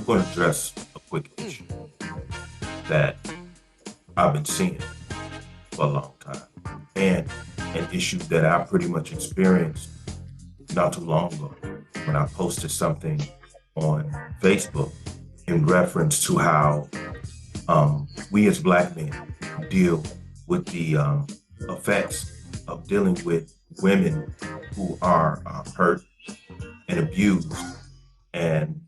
I'm going to address a quick issue that I've been seeing for a long time, and an issue that I pretty much experienced not too long ago when I posted something on Facebook in reference to how we as Black men deal with the effects of dealing with women who are hurt and abused, and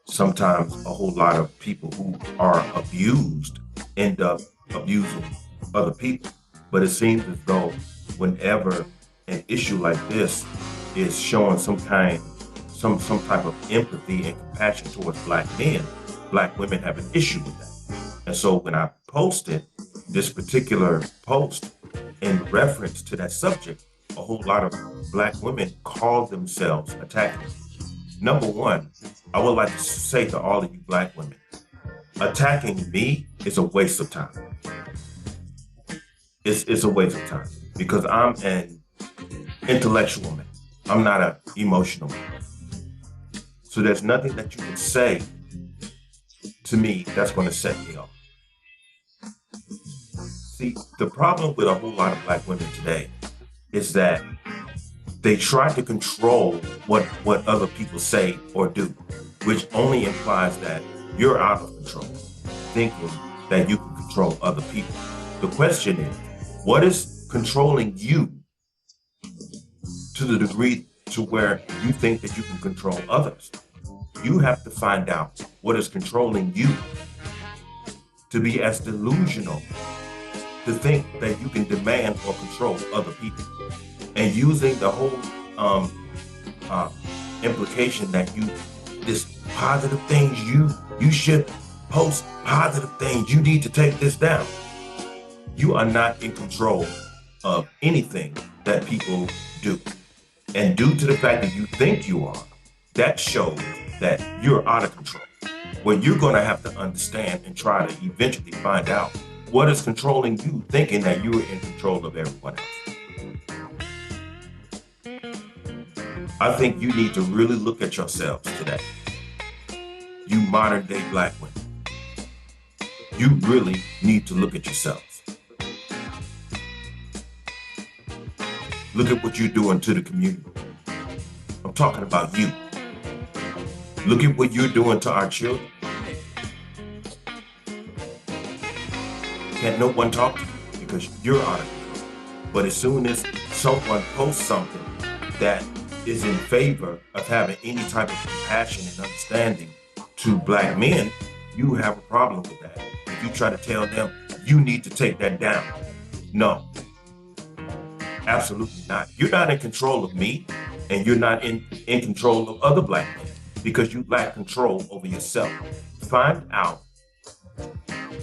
sometimes a whole lot of people who are abused end up abusing other people. But it seems as though whenever an issue like this is showing some type of empathy and compassion towards Black men, Black women have an issue with that. And so when I posted this particular post in reference to that subject, a whole lot of Black women called themselves attacking. Number one, I would like to say to all of you Black women, attacking me is a waste of time. It's a waste of time because I'm an intellectual man. I'm not an emotional man. So there's nothing that you can say to me that's going to set me off. See, the problem with a whole lot of Black women today is that they try to control what other people say or do, which only implies that you're out of control, thinking that you can control other people. The question is, what is controlling you to the degree to where you think that you can control others? You have to find out what is controlling you to be as delusional to think that you can demand or control other people, and using the whole implication that this positive things, you should post positive things, you need to take this down. You are not in control of anything that people do. And due to the fact that you think you are, that shows that you're out of control. Well, you're going to have to understand and try to eventually find out what is controlling you, thinking that you are in control of everyone else. I think you need to really look at yourselves today. You modern day Black women. You really need to look at yourselves. Look at what you're doing to the community. I'm talking about you. Look at what you're doing to our children. Can't no one talk to you because you're out of control. But as soon as someone posts something that is in favor of having any type of compassion and understanding to Black men, you have a problem with that. If you try to tell them, you need to take that down. No, absolutely not. You're not in control of me, and you're not in control of other Black men because you lack control over yourself. Find out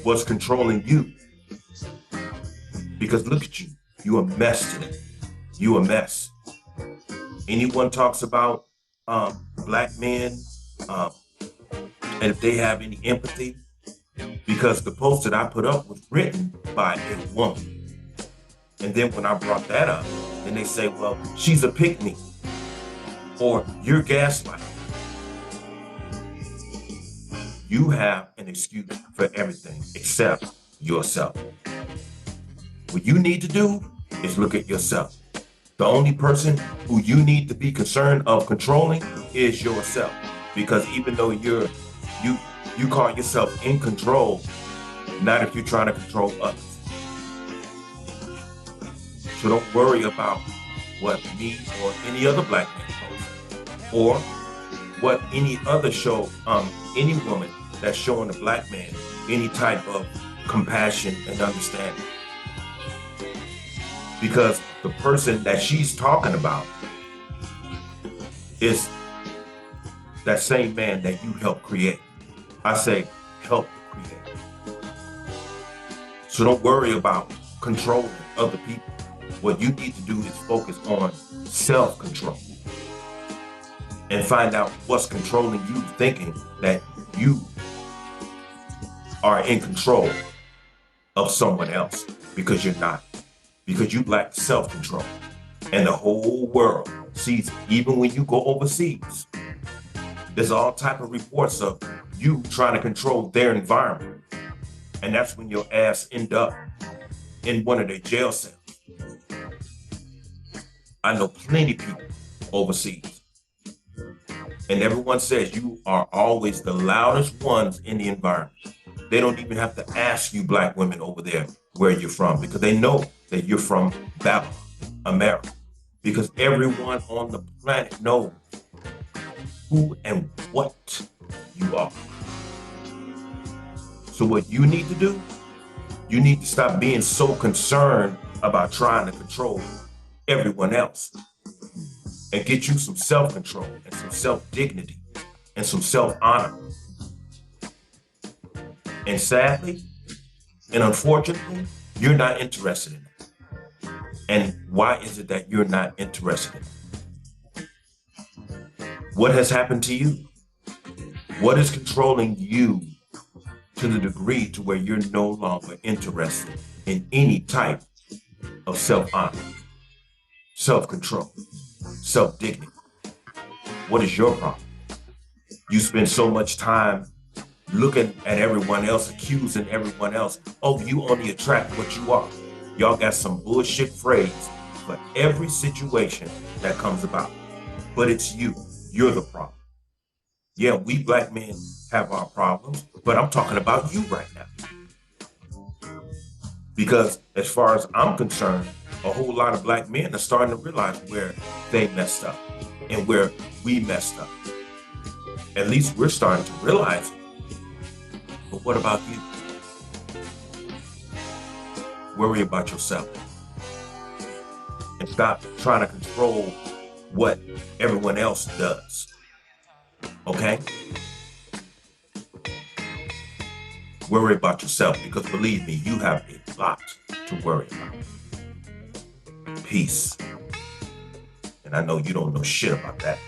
what's controlling you. Because look at you. You're a mess today. You're a mess. Anyone talks about Black men, and if they have any empathy, because the post that I put up was written by a woman. And then when I brought that up, then they say, well, she's a pick-me, or you're gaslighting. You have an excuse for everything except yourself. What you need to do is look at yourself. The only person who you need to be concerned of controlling is yourself. Because even though you call yourself in control, not if you're trying to control others. So don't worry about what me or any other Black man posts, or what any other any woman that's showing a Black man any type of compassion and understanding. Because the person that she's talking about is that same man that you helped create. I say help create. So don't worry about controlling other people. What you need to do is focus on self-control and find out what's controlling you, thinking that you are in control of someone else, because you're not. Because you lack self-control. And the whole world sees it. Even when you go overseas, there's all type of reports of you trying to control their environment. And that's when your ass end up in one of their jail cells. I know plenty of people overseas. And everyone says you are always the loudest ones in the environment. They don't even have to ask you black women over there where you're from because they know that you're from Babylon, America. Because everyone on the planet knows who and what you are. So what you need to do, you need to stop being so concerned about trying to control everyone else and get you some self-control and some self-dignity and some self-honor. And sadly and unfortunately, you're not interested in it. And why is it that you're not interested in it? What has happened to you? What is controlling you to the degree to where you're no longer interested in any type of self-honor, self-control, self-dignity? What is your problem? You spend so much time looking at everyone else, accusing everyone else. Oh, you only attract what you are. Y'all got some bullshit phrase for every situation that comes about. But it's you. You're the problem. Yeah, we black men have our problems, but I'm talking about you right now. Because as far as I'm concerned, a whole lot of black men are starting to realize where they messed up and where we messed up. At least we're starting to realize it. But what about you? Worry about yourself. And stop trying to control what everyone else does. Okay? Worry about yourself because believe me, you have a lot to worry about. Peace. And I know you don't know shit about that.